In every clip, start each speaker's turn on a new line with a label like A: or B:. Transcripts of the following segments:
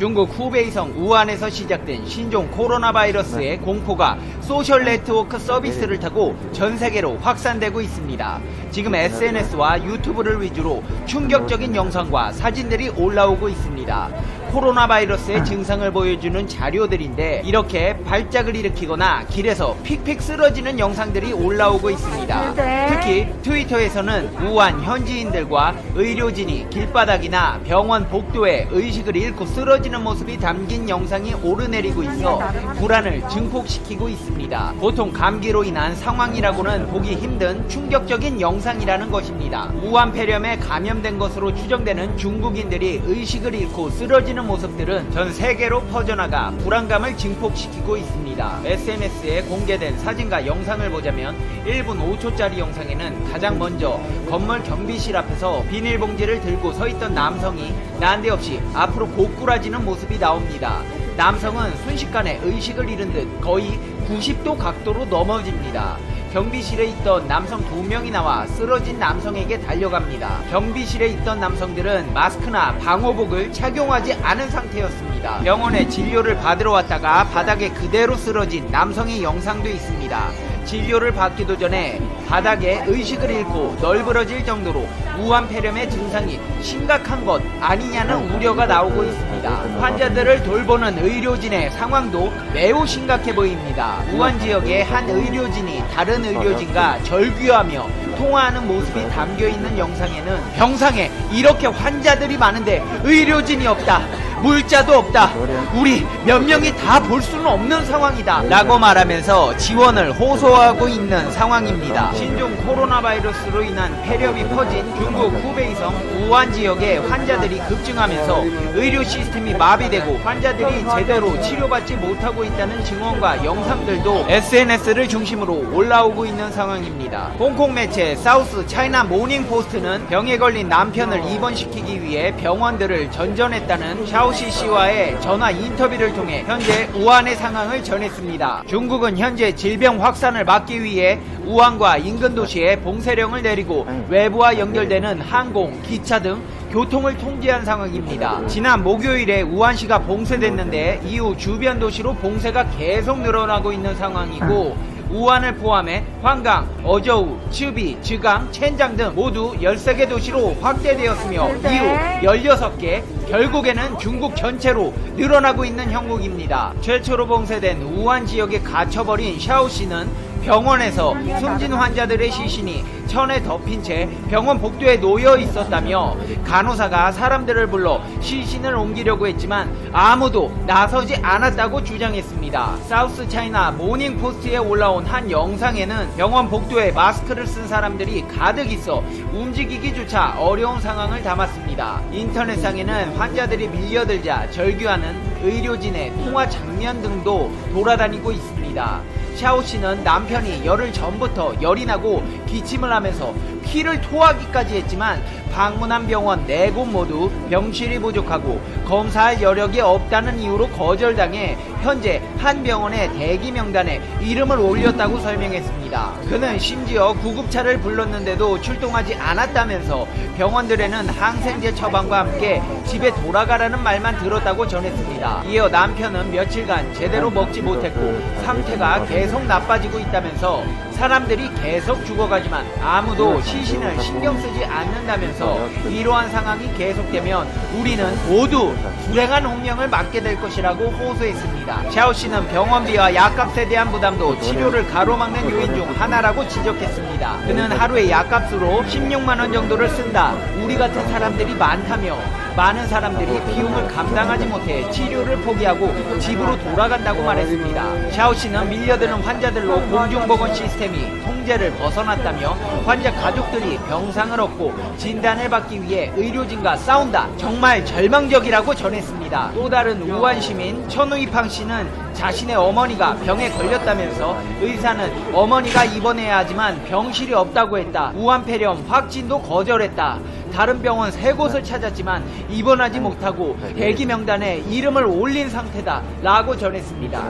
A: 중국 후베이성 우한에서 시작된 신종 코로나 바이러스의 공포가 소셜 네트워크 서비스를 타고 전 세계로 확산되고 있습니다. 지금 SNS와 유튜브를 위주로 충격적인 영상과 사진들이 올라오고 있습니다. 코로나 바이러스의 증상을 보여주는 자료들인데 이렇게 발작을 일으키거나 길에서 픽픽 쓰러지는 영상들이 올라오고 있습니다. 특히 트위터에서는 우한 현지인들과 의료진이 길바닥이나 병원 복도에 의식을 잃고 쓰러지는 모습이 담긴 영상이 오르내리고 있어 불안을 증폭시키고 있습니다. 보통 감기로 인한 상황이라고는 보기 힘든 충격적인 영상이라는 것입니다. 우한 폐렴에 감염된 것으로 추정되는 중국인들이 의식을 잃고 쓰러지는 모습들은 전 세계로 퍼져나가 불안감을 증폭시키고 있습니다. SNS에 공개된 사진과 영상을 보자면 1분 5초짜리 영상에는 가장 먼저 건물 경비실 앞에서 비닐봉지를 들고 서 있던 남성이 난데없이 앞으로 고꾸라지는 모습이 나옵니다. 남성은 순식간에 의식을 잃은 듯 거의 90도 각도로 넘어집니다. 경비실에 있던 남성 2명이 나와 쓰러진 남성에게 달려갑니다. 경비실에 있던 남성들은 마스크나 방호복을 착용하지 않은 상태였습니다. 병원에 진료를 받으러 왔다가 바닥에 그대로 쓰러진 남성의 영상도 있습니다. 진료를 받기도 전에 바닥에 의식을 잃고 널브러질 정도로 우한 폐렴의 증상이 심각한 것 아니냐는 우려가 나오고 있습니다. 환자들을 돌보는 의료진의 상황도 매우 심각해 보입니다. 우한 지역의 한 의료진이 다른 의료진과 절규하며 통화하는 모습이 담겨있는 영상에는 병상에 이렇게 환자들이 많은데 의료진이 없다, 물자도 없다, 우리 몇 명이 다 볼 수는 없는 상황이다 라고 말하면서 지원을 호소하고 있는 상황입니다. 신종 코로나 바이러스로 인한 폐렴이 퍼진 중국 후베이성 우한 지역의 환자들이 급증하면서 의료 시스템이 마비되고 환자들이 제대로 치료받지 못하고 있다는 증언과 영상들도 SNS를 중심으로 올라오고 있는 상황입니다. 홍콩 매체 사우스 차이나 모닝 포스트는 병에 걸린 남편을 입원시키기 위해 병원들을 전전했다는 샤오시 씨와의 전화 인터뷰를 통해 현재 우한의 상황을 전했습니다. 중국은 현재 질병 확산을 막기 위해 우한과 인근 도시에 봉쇄령을 내리고 외부와 연결되는 항공, 기차 등 교통을 통제한 상황입니다. 지난 목요일에 우한시가 봉쇄됐는데 이후 주변 도시로 봉쇄가 계속 늘어나고 있는 상황이고 우한을 포함해 황강, 어저우, 츠비, 즈강, 첸장 등 모두 13개 도시로 확대되었으며 이후 16개, 결국에는 중국 전체로 늘어나고 있는 형국입니다. 최초로 봉쇄된 우한 지역에 갇혀버린 샤오씨는 병원에서 숨진 환자들의 시신이 천에 덮인 채 병원 복도에 놓여 있었다며 간호사가 사람들을 불러 시신을 옮기려고 했지만 아무도 나서지 않았다고 주장했습니다. 사우스 차이나 모닝 포스트에 올라온 한 영상에는 병원 복도에 마스크를 쓴 사람들이 가득 있어 움직이기조차 어려운 상황을 담았습니다. 인터넷상에는 환자들이 밀려들자 절규하는 의료진의 통화 장면 등도 돌아다니고 있습니다. 샤오씨는 남편이 열흘 전부터 열이 나고 기침을 하면서 피를 토하기까지 했지만 방문한 병원 4곳 모두 병실이 부족하고 검사할 여력이 없다는 이유로 거절당해 현재 한 병원의 대기 명단에 이름을 올렸다고 설명했습니다. 그는 심지어 구급차를 불렀는데도 출동하지 않았다면서 병원들에는 항생제 처방과 함께 집에 돌아가라는 말만 들었다고 전했습니다. 이어 남편은 며칠간 제대로 먹지 못했고 상태가 계속 나빠지고 있다면서 사람들이 계속 죽어가지만 아무도 시신을 신경 쓰지 않는다면서 이러한 상황이 계속되면 우리는 모두 불행한 운명을 맞게 될 것이라고 호소했습니다. 샤오씨는 병원비와 약값에 대한 부담도 치료를 가로막는 요인 중 하나라고 지적했습니다. 그는 하루에 약값으로 16만원 정도를 쓴다. 우리 같은 사람들이 많다며 많은 사람들이 비용을 감당하지 못해 치료를 포기하고 집으로 돌아간다고 말했습니다. 샤오씨는 밀려드는 환자들로 공중보건 시스템이 통제를 벗어났다며 환자 가족들이 병상을 얻고 진단을 받기 위해 의료진과 싸운다. 정말 절망적이라고 전했습니다. 또 다른 우한 시민 천우이팡 씨는 자신의 어머니가 병에 걸렸다면서 의사는 어머니가 입원해야 하지만 병실이 없다고 했다. 우한 폐렴 확진도 거절했다. 다른 병원 3곳을 찾았지만 입원하지 못하고 대기 명단에 이름을 올린 상태다 라고 전했습니다.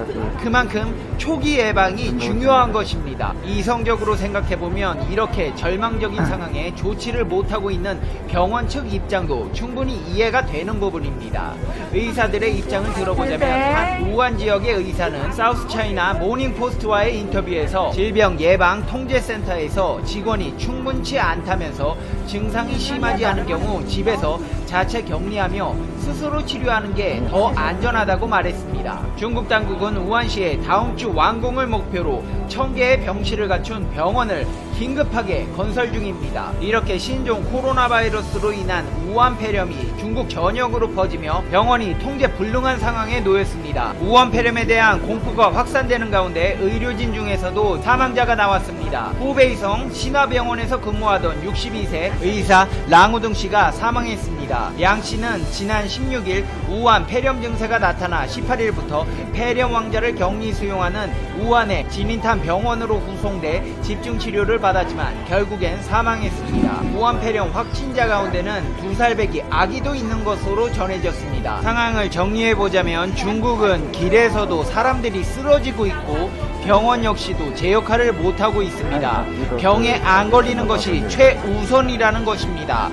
A: 그만큼 초기 예방이 중요한 것입니다. 이성적으로 생각해보면 이렇게 절망적인 상황에 조치를 못하고 있는 병원 측 입장도 충분히 이해가 되는 부분입니다. 의사들의 입장을 들어보자면 한 우한 지역의 의사는 사우스차이나 모닝포스트와의 인터뷰에서 질병 예방 통제센터에서 직원이 충분치 않다면서 증상이 심하지 않은 경우 집에서 자체 격리하며 스스로 치료하는 게 더 안전하다고 말했습니다. 중국 당국은 우한시에 다음 주 완공을 목표로 1000개의 병실을 갖춘 병원을 긴급하게 건설 중입니다. 이렇게 신종 코로나 바이러스로 인한 우한 폐렴이 중국 전역으로 퍼지며 병원이 통제 불능한 상황에 놓였습니다. 우한 폐렴에 대한 공포가 확산되는 가운데 의료진 중에서도 사망자가 나왔습니다. 후베이성 신화병원에서 근무하던 62세 의사 랑우등 씨가 사망했습니다. 양 씨는 지난 16일 우한 폐렴 증세가 나타나 18일부터 폐렴 환자를 격리 수용하는 우한의 진인탄 병원으로 후송돼 집중 치료를 받았지만 결국엔 사망했습니다. 우한 폐렴 확진자 가운데는 2살배기 아기도 있는 것으로 전해졌습니다. 상황을 정리해보자면 중국은 길에서도 사람들이 쓰러지고 있고 병원 역시도 제 역할을 못하고 있습니다. 병에 안 걸리는 것이 최우선이라는 것입니다.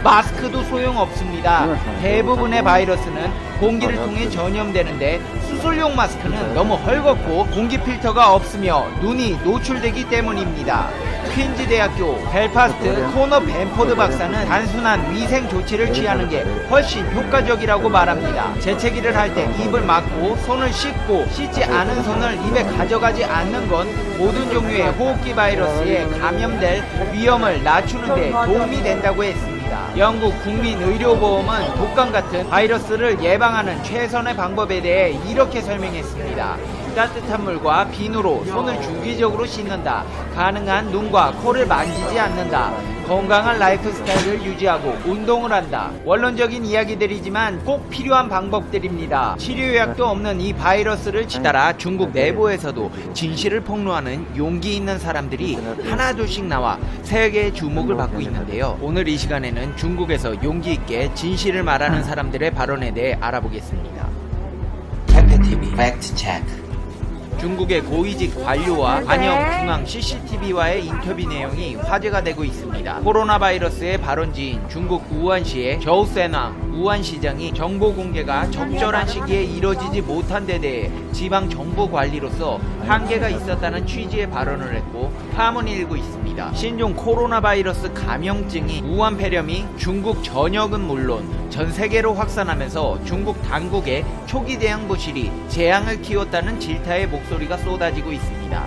A: 마스크도 소용없습니다. 대부분의 바이러스는 공기를 통해 전염되는데 수술용 마스크는 너무 헐겁고 공기 필터가 없으며 눈이 노출되기 때문입니다. 퀸즈 대학교 벨파스트 코너 벤포드 박사는 단순한 위생 조치를 취하는 게 훨씬 효과적이라고 말합니다. 재채기를 할 때 입을 막고 손을 씻고 씻지 않은 손을 입에 가져가지 않는 건 모든 종류의 호흡기 바이러스에 감염될 위험을 낮추는 데 도움이 된다고 했습니다. 영국 국민의료보험은 독감 같은 바이러스를 예방하는 최선의 방법에 대해 이렇게 설명했습니다. 따뜻한 물과 비누로 손을 주기적으로 씻는다. 가능한 눈과 코를 만지지 않는다. 건강한 라이프 스타일을 유지하고 운동을 한다. 원론적인 이야기들이지만 꼭 필요한 방법들입니다. 치료약도 없는 이 바이러스를 따라 중국 내부에서도 진실을 폭로하는 용기 있는 사람들이 하나둘씩 나와 세계의 주목을 받고 있는데요. 오늘 이 시간에는 중국에서 용기 있게 진실을 말하는 사람들의 발언에 대해 알아보겠습니다. 캠페TV 팩트 체크. 중국의 고위직 관료와 관영 중앙 CCTV와의 인터뷰 내용이 화제가 되고 있습니다. 코로나 바이러스의 발원지인 중국 우한시의 저우세낭 우한시장이 정보 공개가 적절한 시기에 이뤄지지 못한 데 대해 지방 정부 관리로서 한계가 있었다는 취지의 발언을 했고 파문이 일고 있습니다. 신종 코로나 바이러스 감염증이 우한 폐렴이 중국 전역은 물론 전 세계로 확산하면서 중국 당국의 초기 대응 부실이 재앙을 키웠다는 질타의 목소리가 쏟아지고 있습니다.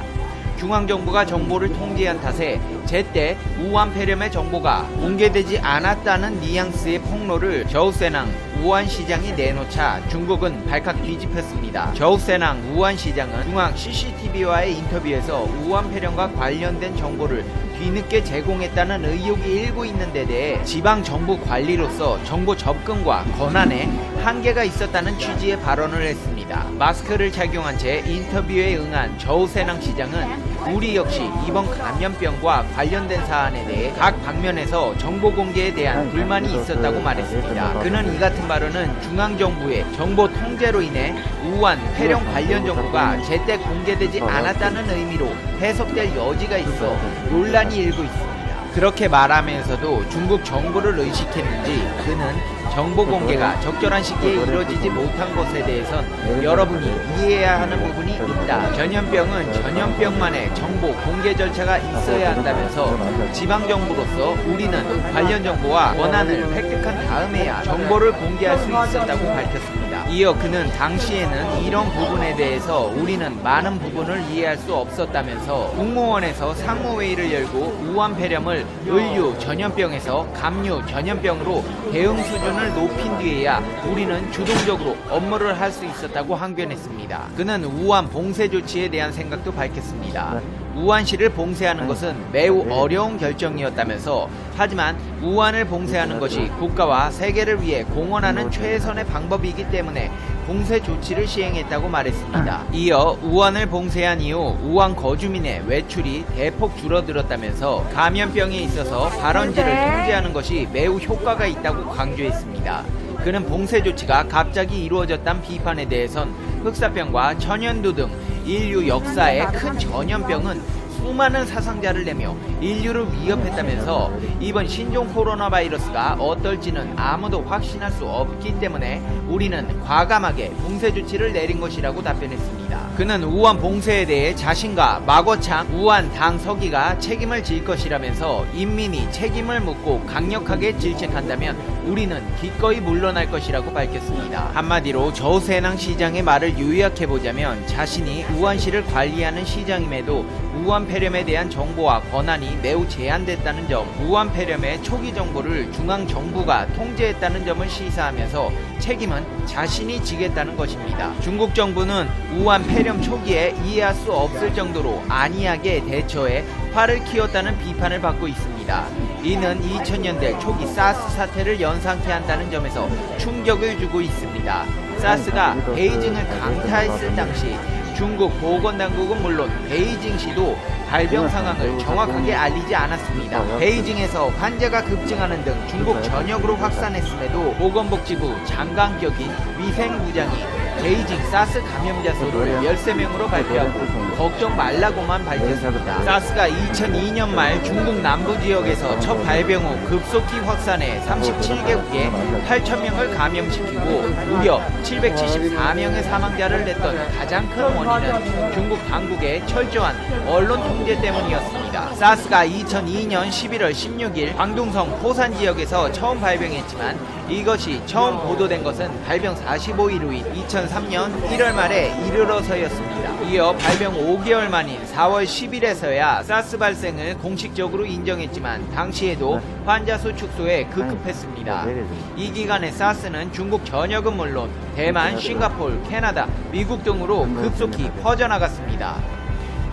A: 중앙정부가 정보를 통제한 탓에 제때 우한 폐렴의 정보가 공개되지 않았다는 뉘앙스의 폭로를 저우세낭 우한시장이 내놓자 중국은 발칵 뒤집혔습니다. 저우세낭 우한시장은 중앙 CCTV와의 인터뷰에서 우한 폐렴과 관련된 정보를 뒤늦게 제공했다는 의혹이 일고 있는 데 대해 지방정부 관리로서 정보 접근과 권한에 한계가 있었다는 취지의 발언을 했습니다. 마스크를 착용한 채 인터뷰에 응한 저우세낭 시장은 우리 역시 이번 감염병과 관련된 사안에 대해 각 방면에서 정보 공개에 대한 불만이 있었다고 말했습니다. 그는 이 같은 발언은 중앙정부의 정보 통제로 인해 우한 폐렴 관련 정보가 제때 공개되지 않았다는 의미로 해석될 여지가 있어 논란이 일고 있습니다. 그렇게 말하면서도 중국 정부를 의식했는지 그는 정보 공개가 적절한 시기에 이루어지지 못한 것에 대해선 여러분이 이해해야 하는 부분이 있다. 전염병은 전염병만의 정보 공개 절차가 있어야 한다면서 지방정부로서 우리는 관련 정보와 권한을 획득한 다음에야 정보를 공개할 수 있었다고 밝혔습니다. 이어 그는 당시에는 이런 부분에 대해서 우리는 많은 부분을 이해할 수 없었다면서 국무원에서 상무회의를 열고 우한 폐렴을 의류 전염병에서 감류 전염병으로 대응 수준을 높인 뒤에야 우리는 주동적으로 업무를 할 수 있었다고 항변했습니다. 그는 우한 봉쇄 조치에 대한 생각도 밝혔습니다. 우한시를 봉쇄하는 것은 매우 어려운 결정이었다면서, 하지만 우한을 봉쇄하는 것이 국가와 세계를 위해 공헌하는 최선의 방법이기 때문에 봉쇄 조치를 시행했다고 말했습니다. 이어 우한을 봉쇄한 이후 우한 거주민의 외출이 대폭 줄어들었다면서 감염병에 있어서 발원지를 통제하는 것이 매우 효과가 있다고 강조했습니다. 그는 봉쇄 조치가 갑자기 이루어졌다는 비판에 대해선 흑사병과 천연두 등 인류 역사의 큰 전염병은 수많은 사상자를 내며 인류를 위협했다면서, 이번 신종 코로나 바이러스가 어떨지는 아무도 확신할 수 없기 때문에 우리는 과감하게 봉쇄 조치를 내린 것이라고 답변했습니다. 그는 우한 봉쇄에 대해 자신과 마거창 우한 당 서기가 책임을 질 것이라면서, 인민이 책임을 묻고 강력하게 질책한다면 우리는 기꺼이 물러날 것이라고 밝혔습니다. 한마디로 저세낭 시장의 말을 요약해보자면, 자신이 우한시를 관리하는 시장임에도 우한 폐렴에 대한 정보와 권한이 매우 제한됐다는 점, 우한 폐렴의 초기 정보를 중앙정부가 통제했다는 점을 시사하면서 책임은 자신이 지겠다는 것입니다. 중국 정부는 우한 폐렴 초기에 이해할 수 없을 정도로 안이하게 대처해 화를 키웠다는 비판을 받고 있습니다. 이는 2000년대 초기 사스 사태를 연상케 한다는 점에서 충격을 주고 있습니다. 사스가 베이징을 강타했을 당시 중국 보건당국은 물론 베이징시도 발병 상황을 정확하게 알리지 않았습니다. 베이징에서 환자가 급증하는 등 중국 전역으로 확산했음에도 보건복지부 장관격인 위생부장이 베이징 사스 감염자 수를 13명으로 발표하고 걱정 말라고만 밝혔습니다. 사스가 2002년 말 중국 남부 지역에서 첫 발병 후 급속히 확산해 37개국에 8,000명을 감염시키고 무려 774명의 사망자를 냈던 가장 큰 원인은 중국 당국의 철저한 언론 통제 때문이었습니다. 사스가 2002년 11월 16일 광둥성 포산 지역에서 처음 발병했지만 이것이 처음 보도된 것은 발병 45일 후인 2003년 1월 말에 이르러서였습니다. 이어 발병 5개월 만인 4월 10일에서야 사스 발생을 공식적으로 인정했지만 당시에도 환자 수 축소에 급급했습니다. 이 기간에 사스는 중국 전역은 물론 대만, 싱가포르, 캐나다, 미국 등으로 급속히 퍼져나갔습니다.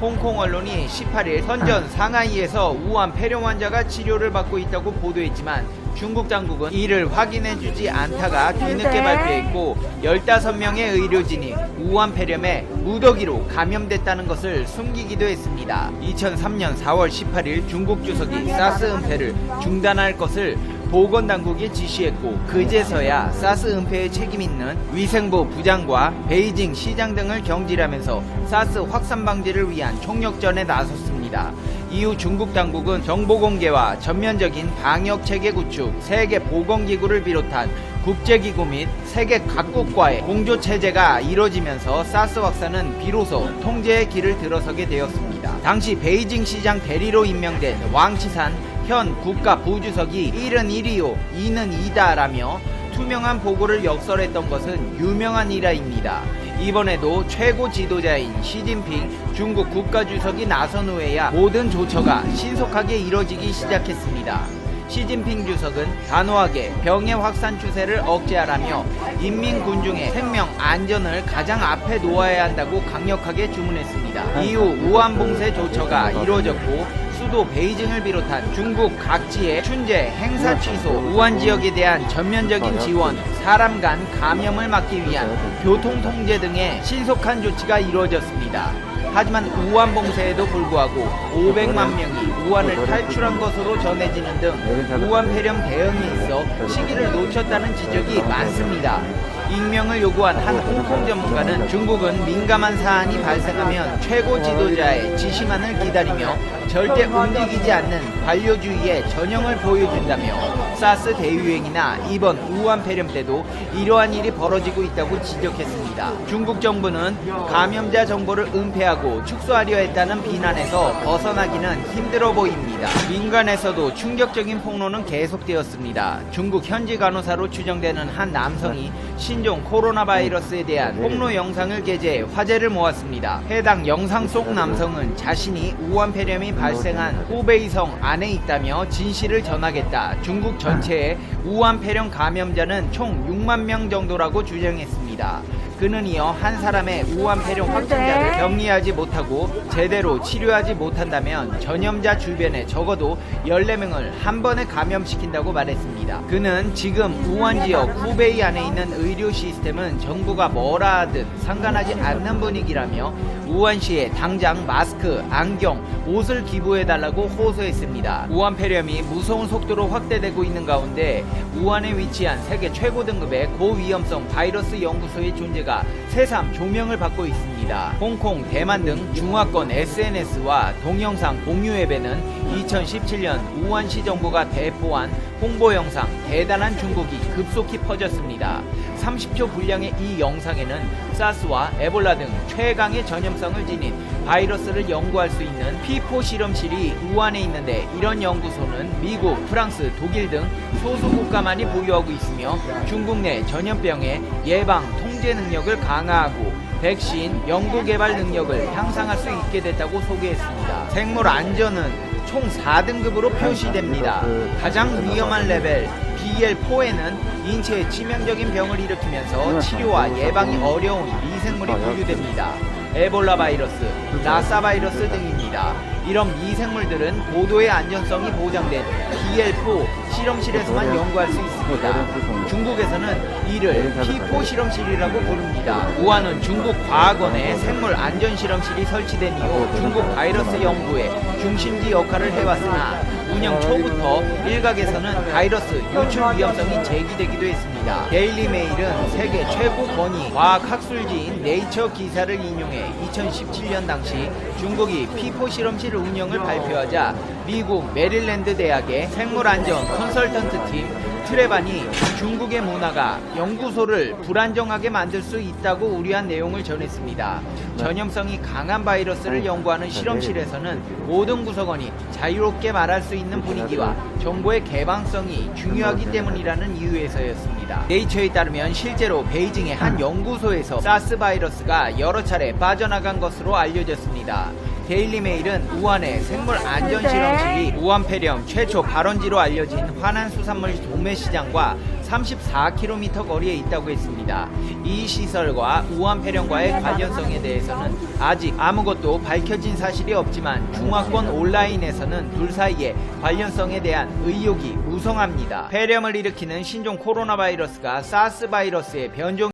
A: 홍콩 언론이 18일 선전 상하이에서 우한 폐렴 환자가 치료를 받고 있다고 보도했지만 중국 당국은 이를 확인해주지 않다가 뒤늦게 발표했고 15명의 의료진이 우한 폐렴에 무더기로 감염됐다는 것을 숨기기도 했습니다. 2003년 4월 18일 중국 주석이 사스 은폐를 중단할 것을 보건당국이 지시했고 그제서야 사스 은폐에 책임있는 위생부 부장과 베이징 시장 등을 경질하면서 사스 확산 방지를 위한 총력전에 나섰습니다. 이후 중국 당국은 정보 공개와 전면적인 방역 체계 구축, 세계 보건기구를 비롯한 국제기구 및 세계 각국과의 공조 체제가 이뤄지면서 사스 확산은 비로소 통제의 길을 들어서게 되었습니다. 당시 베이징 시장 대리로 임명된 왕치산 현 국가부주석이 1은 1이요 2는 2다라며 투명한 보고를 역설했던 것은 유명한 일화입니다. 이번에도 최고 지도자인 시진핑 중국 국가주석이 나선 후에야 모든 조처가 신속하게 이뤄지기 시작했습니다. 시진핑 주석은 단호하게 병의 확산 추세를 억제하라며 인민 군중의 생명 안전을 가장 앞에 놓아야 한다고 강력하게 주문했습니다. 이후 우한 봉쇄 조처가 이루어졌고 수도 베이징을 비롯한 중국 각지의 춘제, 행사 취소, 우한 지역에 대한 전면적인 지원, 사람 간 감염을 막기 위한 교통 통제 등의 신속한 조치가 이루어졌습니다. 하지만 우한 봉쇄에도 불구하고 500만 명이 우한을 탈출한 것으로 전해지는 등 우한 폐렴 대응에 있어 시기를 놓쳤다는 지적이 많습니다. 익명을 요구한 한 홍콩 전문가는 중국은 민감한 사안이 발생하면 최고 지도자의 지시만을 기다리며 절대 움직이지 않는 관료주의의 전형을 보여준다며 사스 대유행이나 이번 우한 폐렴 때도 이러한 일이 벌어지고 있다고 지적했습니다. 중국 정부는 감염자 정보를 은폐하고 축소하려 했다는 비난에서 벗어나기는 힘들어 보입니다. 민간에서도 충격적인 폭로는 계속되었습니다. 중국 현지 간호사로 추정되는 한 남성이 신종 코로나 바이러스에 대한 폭로 영상을 게재해 화제를 모았습니다. 해당 영상 속 남성은 자신이 우한 폐렴이 발생한 후베이성 안에 있다며 진실을 전하겠다, 중국 전체에 우한 폐렴 감염자는 총 6만 명 정도라고 주장했습니다. 그는 이어 한 사람의 우한 폐렴 확진자를 격리하지 못하고 제대로 치료하지 못한다면 전염자 주변에 적어도 14명을 한 번에 감염시킨다고 말했습니다. 그는 지금 우한 지역 후베이 안에 있는 의료 시스템은 정부가 뭐라 하든 상관하지 않는 분위기라며 우한시에 당장 마스크, 안경, 옷을 기부해달라고 호소했습니다. 우한 폐렴이 무서운 속도로 확대되고 있는 가운데 우한에 위치한 세계 최고 등급의 고위험성 바이러스 연구소의 존재가 새삼 조명을 받고 있습니다. 홍콩, 대만 등 중화권 SNS와 동영상 공유 앱에는 2017년 우한시 정부가 배포한 홍보 영상 대단한 중국이 급속히 퍼졌습니다. 30초 분량의 이 영상에는 사스와 에볼라 등 최강의 전염성을 지닌 바이러스를 연구할 수 있는 P4 실험실이 우한에 있는데, 이런 연구소는 미국, 프랑스, 독일 등 소수 국가만이 보유하고 있으며 중국 내 전염병의 예방, 통제 능력을 강화하고 백신 연구 개발 능력을 향상할 수 있게 됐다고 소개했습니다. 생물 안전은 총 4등급으로 표시됩니다. 가장 위험한 레벨 BL4에는 인체에 치명적인 병을 일으키면서 치료와 예방이 어려운 미생물이 분류됩니다. 에볼라 바이러스, 라사 바이러스 등입니다. 이런 미생물들은 고도의 안전성이 보장된 BL4 실험실에서만 연구할 수 있습니다. 중국에서는 이를 P4 실험실이라고 부릅니다. 우한은 중국 과학원에 생물 안전 실험실이 설치된 이후 중국 바이러스 연구의 중심지 역할을 해왔으나 운영 초부터 일각에서는 바이러스 유출 위험성이 제기되기도 했습니다. 데일리 메일은 세계 최고 권위 과학 학술지인 네이처 기사를 인용해 2017년 당시 중국이 P4 실험실 운영을 발표하자 미국 메릴랜드 대학의 생물안전 컨설턴트 팀 트레반이 중국의 문화가 연구소를 불안정하게 만들 수 있다고 우려한 내용을 전했습니다. 전염성이 강한 바이러스를 연구하는 실험실에서는 모든 구성원이 자유롭게 말할 수 있는 분위기와 정보의 개방성이 중요하기 때문이라는 이유에서였습니다. 네이처에 따르면 실제로 베이징의 한 연구소에서 사스 바이러스가 여러 차례 빠져나간 것으로 알려졌습니다. 데일리 메일은 우한의 생물 안전 실험실이 우한 폐렴 최초 발원지로 알려진 화난 수산물 도매 시장과 34km 거리에 있다고 했습니다. 이 시설과 우한 폐렴과의 관련성에 대해서는 아직 아무것도 밝혀진 사실이 없지만 중화권 온라인에서는 둘 사이의 관련성에 대한 의혹이 무성합니다. 폐렴을 일으키는 신종 코로나 바이러스가 사스 바이러스의 변종